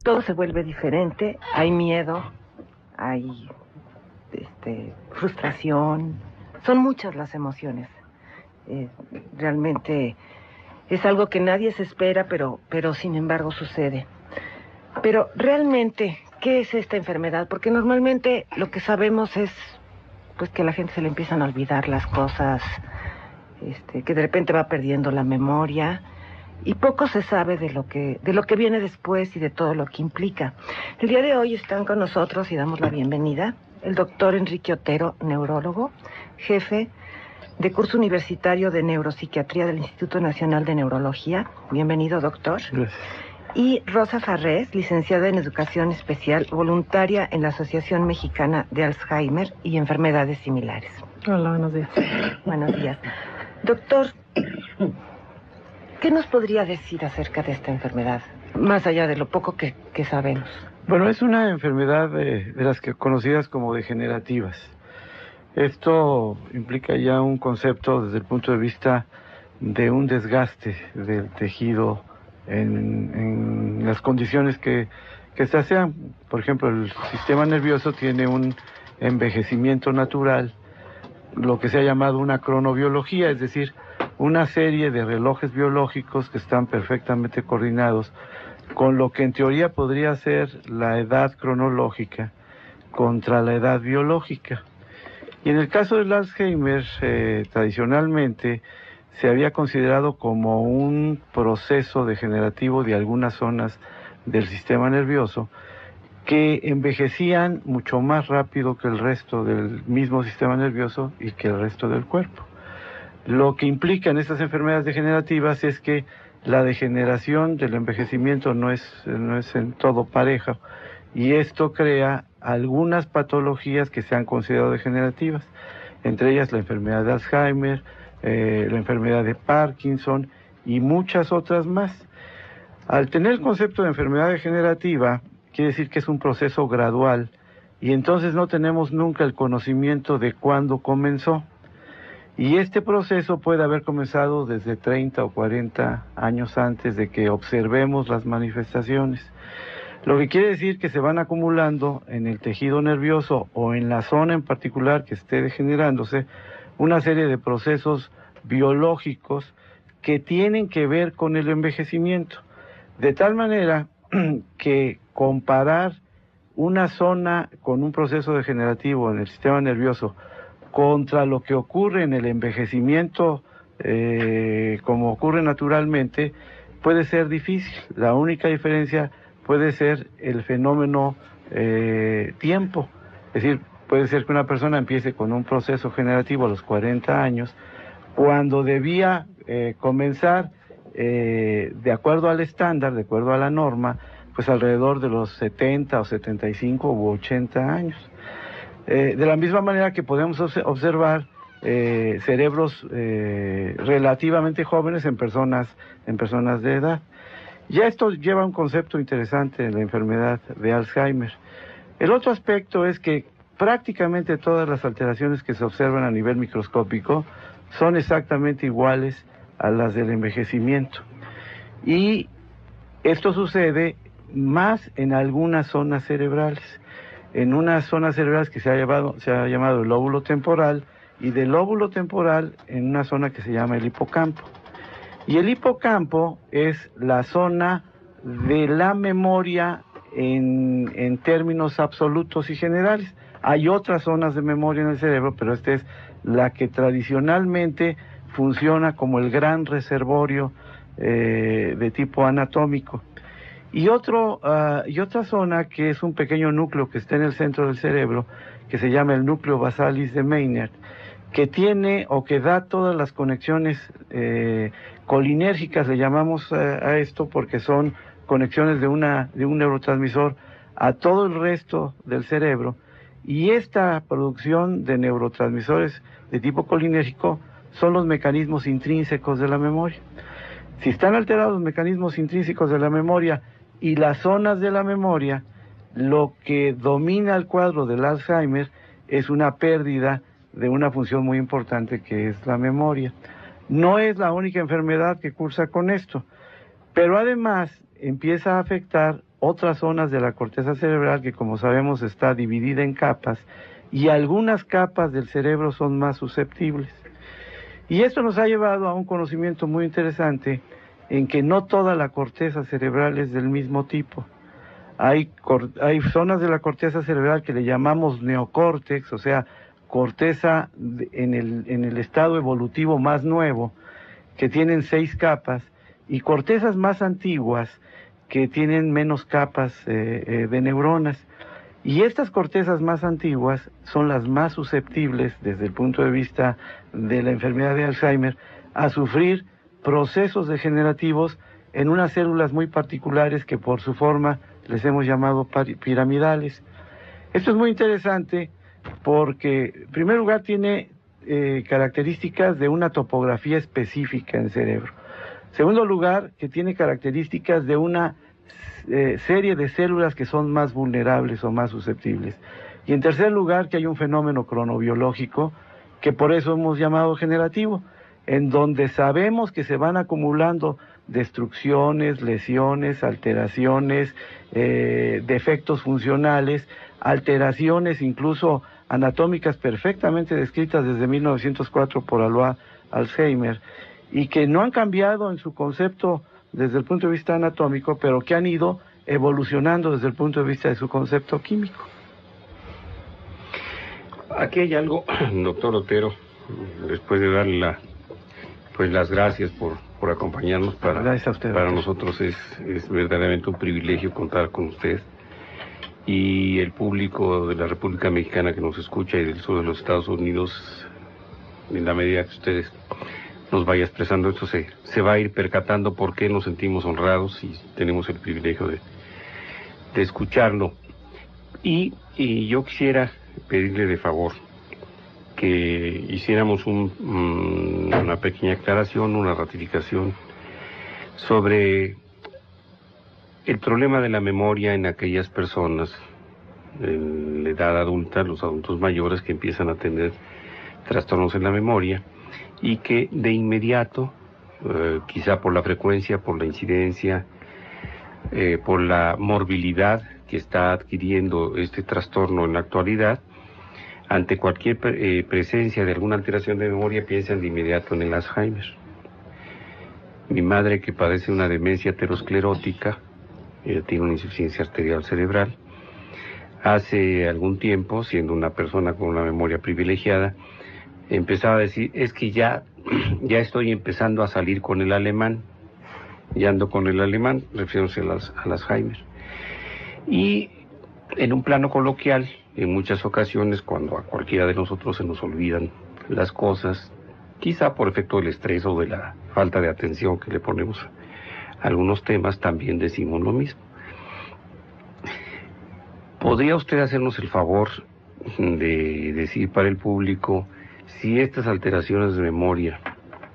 todo se vuelve diferente, hay miedo, hay frustración, son muchas las emociones. Realmente es algo que nadie se espera, pero sin embargo sucede. Pero realmente, ¿qué es esta enfermedad? Porque normalmente lo que sabemos es pues que a la gente se le empiezan a olvidar las cosas, que de repente va perdiendo la memoria, y poco se sabe de lo que viene después y de todo lo que implica. El día de hoy están con nosotros y damos la bienvenida el doctor Enrique Otero, neurólogo, jefe de curso universitario de neuropsiquiatría del Instituto Nacional de Neurología. Bienvenido, doctor. Gracias. Y Rosa Farrés, licenciada en Educación Especial, voluntaria en la Asociación Mexicana de Alzheimer y Enfermedades Similares. Hola, buenos días. Buenos días. Doctor, ¿qué nos podría decir acerca de esta enfermedad, más allá de lo poco que sabemos? Bueno, es una enfermedad de las que conocidas como degenerativas. Esto implica ya un concepto desde el punto de vista de un desgaste del tejido en las condiciones que se sean. Por ejemplo, el sistema nervioso tiene un envejecimiento natural, lo que se ha llamado una cronobiología, es decir, una serie de relojes biológicos que están perfectamente coordinados con lo que en teoría podría ser la edad cronológica contra la edad biológica. Y en el caso del Alzheimer, tradicionalmente se había considerado como un proceso degenerativo de algunas zonas del sistema nervioso que envejecían mucho más rápido que el resto del mismo sistema nervioso y que el resto del cuerpo. Lo que implica en estas enfermedades degenerativas es que la degeneración del envejecimiento no es en todo pareja, y esto crea algunas patologías que se han considerado degenerativas, entre ellas la enfermedad de Alzheimer, la enfermedad de Parkinson y muchas otras más. Al tener el concepto de enfermedad degenerativa, quiere decir que es un proceso gradual, y entonces no tenemos nunca el conocimiento de cuándo comenzó. Y este proceso puede haber comenzado desde 30 o 40 años antes de que observemos las manifestaciones. Lo que quiere decir que se van acumulando en el tejido nervioso o en la zona en particular que esté degenerándose una serie de procesos biológicos que tienen que ver con el envejecimiento. De tal manera que comparar una zona con un proceso degenerativo en el sistema nervioso contra lo que ocurre en el envejecimiento, como ocurre naturalmente, puede ser difícil. La única diferencia puede ser el fenómeno tiempo. Es decir, puede ser que una persona empiece con un proceso generativo a los 40 años, cuando debía comenzar, de acuerdo al estándar, de acuerdo a la norma, pues alrededor de los 70 o 75 u 80 años. De la misma manera que podemos observar cerebros relativamente jóvenes en personas de edad. Ya esto lleva un concepto interesante en la enfermedad de Alzheimer. El otro aspecto es que prácticamente todas las alteraciones que se observan a nivel microscópico son exactamente iguales a las del envejecimiento. Y esto sucede más en algunas zonas cerebrales. En unas zonas cerebrales que se ha llamado el lóbulo temporal, y del lóbulo temporal en una zona que se llama el hipocampo. Y el hipocampo es la zona de la memoria en términos absolutos y generales. Hay otras zonas de memoria en el cerebro, pero esta es la que tradicionalmente funciona como el gran reservorio de tipo anatómico. Y otra zona que es un pequeño núcleo que está en el centro del cerebro, que se llama el núcleo basalis de Meynert, que tiene o que da todas las conexiones colinérgicas, le llamamos a esto, porque son conexiones de un neurotransmisor a todo el resto del cerebro. Y esta producción de neurotransmisores de tipo colinérgico son los mecanismos intrínsecos de la memoria. Si están alterados los mecanismos intrínsecos de la memoria y las zonas de la memoria, lo que domina el cuadro del Alzheimer es una pérdida de una función muy importante, que es la memoria. No es la única enfermedad que cursa con esto, pero además empieza a afectar otras zonas de la corteza cerebral que, como sabemos, está dividida en capas, y algunas capas del cerebro son más susceptibles. Y esto nos ha llevado a un conocimiento muy interesante en que no toda la corteza cerebral es del mismo tipo. Hay zonas de la corteza cerebral que le llamamos neocórtex, o sea, corteza en el estado evolutivo más nuevo, que tienen 6 capas, y cortezas más antiguas que tienen menos capas de neuronas. Y estas cortezas más antiguas son las más susceptibles, desde el punto de vista de la enfermedad de Alzheimer, a sufrir procesos degenerativos en unas células muy particulares que por su forma les hemos llamado piramidales. Esto es muy interesante porque, en primer lugar, tiene características de una topografía específica en el cerebro. En segundo lugar, que tiene características de una serie de células que son más vulnerables o más susceptibles. Y en tercer lugar, que hay un fenómeno cronobiológico que por eso hemos llamado generativo, en donde sabemos que se van acumulando destrucciones, lesiones, alteraciones, defectos funcionales, alteraciones incluso anatómicas perfectamente descritas desde 1904 por Alois Alzheimer, y que no han cambiado en su concepto desde el punto de vista anatómico, pero que han ido evolucionando desde el punto de vista de su concepto químico. Aquí hay algo, doctor Otero, después de darle las gracias por acompañarnos. Gracias a usted. Para nosotros es verdaderamente un privilegio contar con usted y el público de la República Mexicana que nos escucha y del sur de los Estados Unidos. En la medida que ustedes nos vaya expresando esto, se va a ir percatando por qué nos sentimos honrados y tenemos el privilegio de escucharlo. Y yo quisiera pedirle de favor que hiciéramos una pequeña aclaración, una ratificación sobre el problema de la memoria en aquellas personas en la edad adulta, los adultos mayores que empiezan a tener trastornos en la memoria y que de inmediato, quizá por la frecuencia, por la incidencia, por la morbilidad que está adquiriendo este trastorno en la actualidad, ante cualquier presencia de alguna alteración de memoria piensan de inmediato en el Alzheimer. Mi madre, que padece una demencia aterosclerótica, tiene una insuficiencia arterial cerebral, hace algún tiempo, siendo una persona con una memoria privilegiada, empezaba a decir, es que ya estoy empezando a salir con el alemán, ya ando con el alemán, refiriéndose al Alzheimer. Y en un plano coloquial, en muchas ocasiones, cuando a cualquiera de nosotros se nos olvidan las cosas, quizá por efecto del estrés o de la falta de atención que le ponemos a algunos temas, también decimos lo mismo. ¿Podría usted hacernos el favor de decir para el público si estas alteraciones de memoria,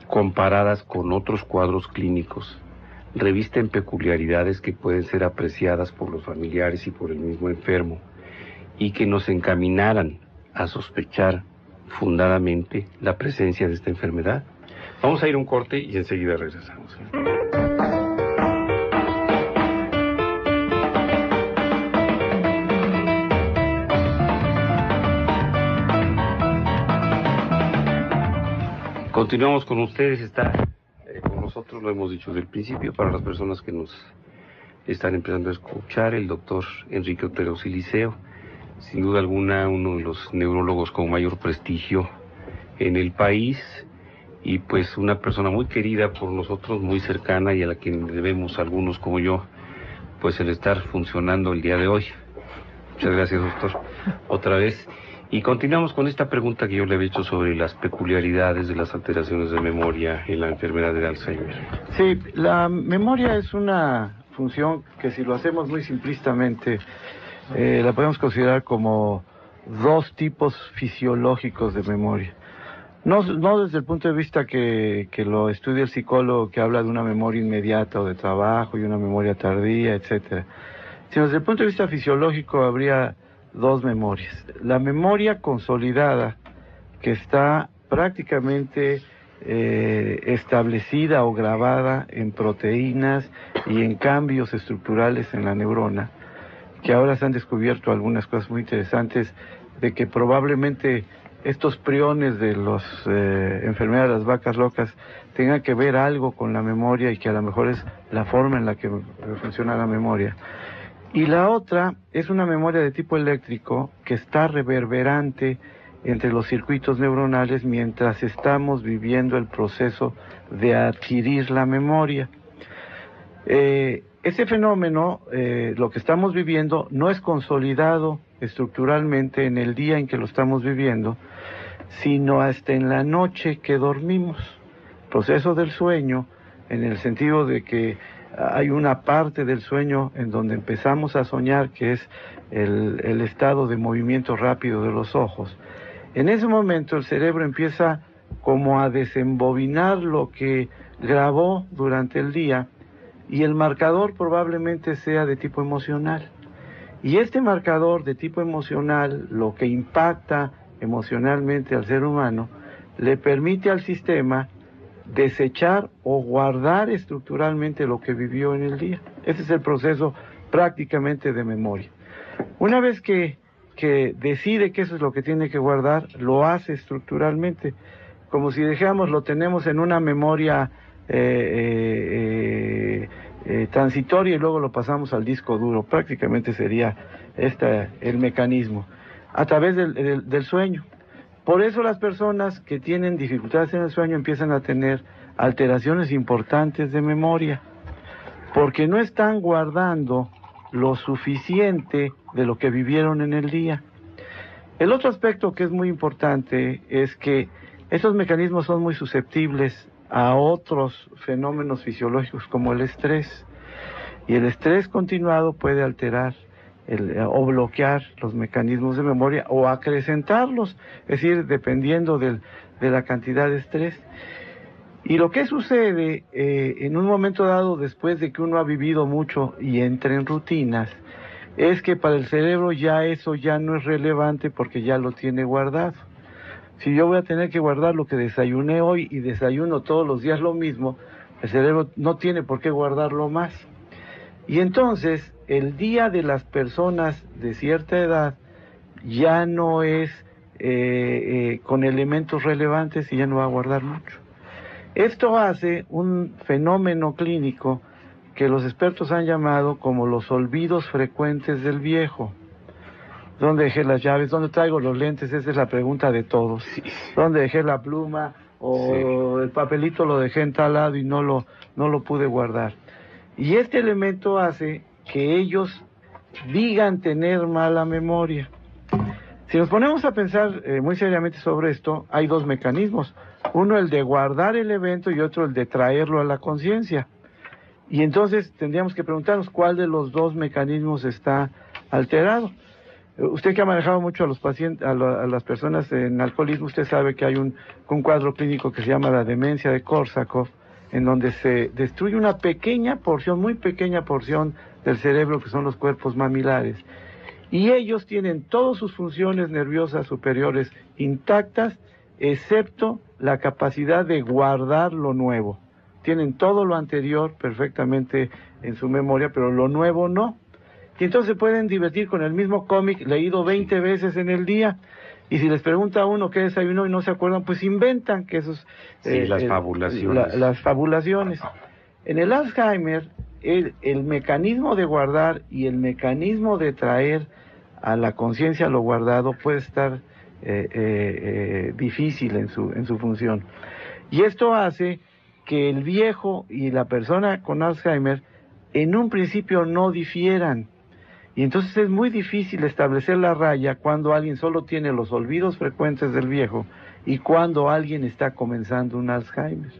comparadas con otros cuadros clínicos, revisten peculiaridades que pueden ser apreciadas por los familiares y por el mismo enfermo, y que nos encaminaran a sospechar fundadamente la presencia de esta enfermedad? Vamos a ir a un corte y enseguida regresamos. Continuamos con ustedes, está con nosotros, lo hemos dicho desde el principio, para las personas que nos están empezando a escuchar, el doctor Enrique Otero Siliceo, sin duda alguna uno de los neurólogos con mayor prestigio en el país, y pues una persona muy querida por nosotros, muy cercana, y a la que debemos, algunos como yo, pues el estar funcionando el día de hoy. Muchas gracias, doctor, otra vez. Y continuamos con esta pregunta que yo le había hecho sobre las peculiaridades de las alteraciones de memoria en la enfermedad de Alzheimer. Sí, la memoria es una función que, si lo hacemos muy simplistamente, la podemos considerar como dos tipos fisiológicos de memoria. No desde el punto de vista que lo estudia el psicólogo, que habla de una memoria inmediata o de trabajo y una memoria tardía, etcétera, sino desde el punto de vista fisiológico habría dos memorias. La memoria consolidada, que está prácticamente establecida o grabada en proteínas y en cambios estructurales en la neurona, que ahora se han descubierto algunas cosas muy interesantes de que probablemente estos priones de las enfermedades de las vacas locas tengan que ver algo con la memoria y que a lo mejor es la forma en la que funciona la memoria. Y la otra es una memoria de tipo eléctrico que está reverberante entre los circuitos neuronales mientras estamos viviendo el proceso de adquirir la memoria. Ese fenómeno, lo que estamos viviendo, no es consolidado estructuralmente en el día en que lo estamos viviendo, sino hasta en la noche que dormimos. Proceso del sueño, en el sentido de que hay una parte del sueño en donde empezamos a soñar, que es el estado de movimiento rápido de los ojos. En ese momento el cerebro empieza como a desembobinar lo que grabó durante el día, y el marcador probablemente sea de tipo emocional. Y este marcador de tipo emocional, lo que impacta emocionalmente al ser humano, le permite al sistema desechar o guardar estructuralmente lo que vivió en el día. Ese es el proceso prácticamente de memoria. Una vez que decide que eso es lo que tiene que guardar, lo hace estructuralmente, como si dijéramos lo tenemos en una memoria transitoria y luego lo pasamos al disco duro. Prácticamente sería el mecanismo a través del sueño. Por eso las personas que tienen dificultades en el sueño empiezan a tener alteraciones importantes de memoria, porque no están guardando lo suficiente de lo que vivieron en el día. El otro aspecto que es muy importante es que estos mecanismos son muy susceptibles a otros fenómenos fisiológicos como el estrés, y el estrés continuado puede alterar o bloquear los mecanismos de memoria o acrecentarlos, es decir, dependiendo de la cantidad de estrés. Y lo que sucede en un momento dado, después de que uno ha vivido mucho y entra en rutinas, es que para el cerebro ya eso ya no es relevante porque ya lo tiene guardado. Si yo voy a tener que guardar lo que desayuné hoy y desayuno todos los días lo mismo, el cerebro no tiene por qué guardarlo más. Y entonces, el día de las personas de cierta edad ya no es con elementos relevantes y ya no va a guardar mucho. Esto hace un fenómeno clínico que los expertos han llamado como los olvidos frecuentes del viejo. ¿Dónde dejé las llaves? ¿Dónde traigo los lentes? Esa es la pregunta de todos. ¿Dónde dejé la pluma? O el papelito lo dejé en tal lado y no lo pude guardar. Y este elemento hace que ellos digan tener mala memoria. Si nos ponemos a pensar muy seriamente sobre esto, hay dos mecanismos. Uno, el de guardar el evento, y otro, el de traerlo a la conciencia. Y entonces tendríamos que preguntarnos cuál de los dos mecanismos está alterado. Usted que ha manejado mucho a los pacientes, a las personas en alcoholismo, usted sabe que hay un cuadro clínico que se llama la demencia de Korsakoff, en donde se destruye una pequeña porción, muy pequeña porción del cerebro, que son los cuerpos mamilares. Y ellos tienen todas sus funciones nerviosas superiores intactas, excepto la capacidad de guardar lo nuevo. Tienen todo lo anterior perfectamente en su memoria, pero lo nuevo no. Y entonces se pueden divertir con el mismo cómic leído 20 veces en el día. Y si les pregunta a uno qué desayunó y no se acuerdan, pues inventan que esos... las fabulaciones. Las fabulaciones. En el Alzheimer, el mecanismo de guardar y el mecanismo de traer a la conciencia lo guardado puede estar difícil en su función. Y esto hace que el viejo y la persona con Alzheimer en un principio no difieran. Y entonces es muy difícil establecer la raya cuando alguien solo tiene los olvidos frecuentes del viejo y cuando alguien está comenzando un Alzheimer.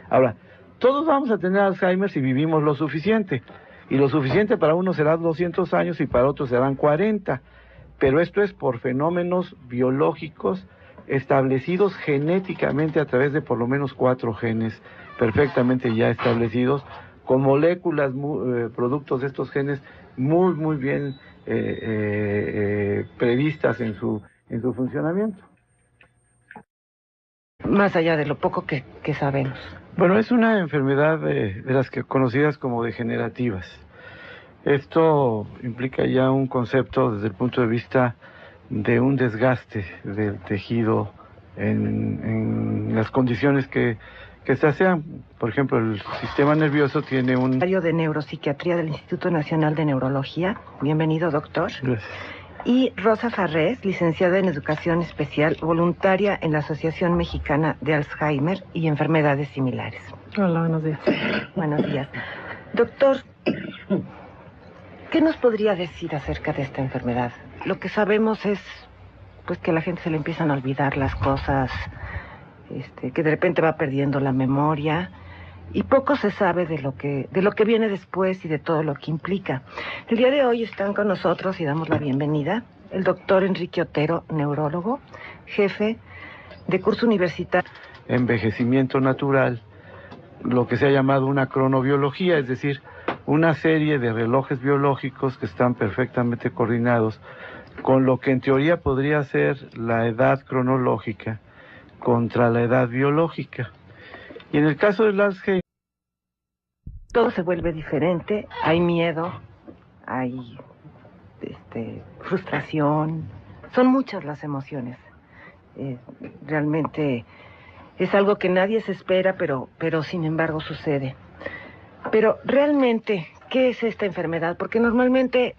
Ahora, todos vamos a tener Alzheimer si vivimos lo suficiente. Y lo suficiente para uno será 200 años y para otros serán 40. Pero esto es por fenómenos biológicos establecidos genéticamente a través de por lo menos 4 genes perfectamente ya establecidos, con moléculas productos de estos genes muy bien previstas en su funcionamiento. más allá de lo poco que sabemos. Bueno, es una enfermedad de las que conocidas como degenerativas. Esto implica ya un concepto desde el punto de vista de un desgaste del tejido en las condiciones que se sean. Por ejemplo, el sistema nervioso tiene un... De Neuropsiquiatría del Instituto Nacional de Neurología. Bienvenido, doctor. Gracias. Y Rosa Farrés, licenciada en Educación Especial, voluntaria en la Asociación Mexicana de Alzheimer y Enfermedades Similares. Hola, buenos días. Buenos días. Doctor, ¿qué nos podría decir acerca de esta enfermedad? Lo que sabemos es pues que a la gente se le empiezan a olvidar las cosas, que de repente va perdiendo la memoria, y poco se sabe de lo que viene después y de todo lo que implica. El día de hoy están con nosotros, y damos la bienvenida, el doctor Enrique Otero, neurólogo, jefe de curso universitario. Envejecimiento natural, lo que se ha llamado una cronobiología, es decir, una serie de relojes biológicos que están perfectamente coordinados con lo que en teoría podría ser la edad cronológica contra la edad biológica. Y en el caso del Alzheimer, todo se vuelve diferente, hay miedo, hay frustración, son muchas las emociones. Realmente es algo que nadie se espera, pero sin embargo sucede. Pero realmente, ¿qué es esta enfermedad? Porque normalmente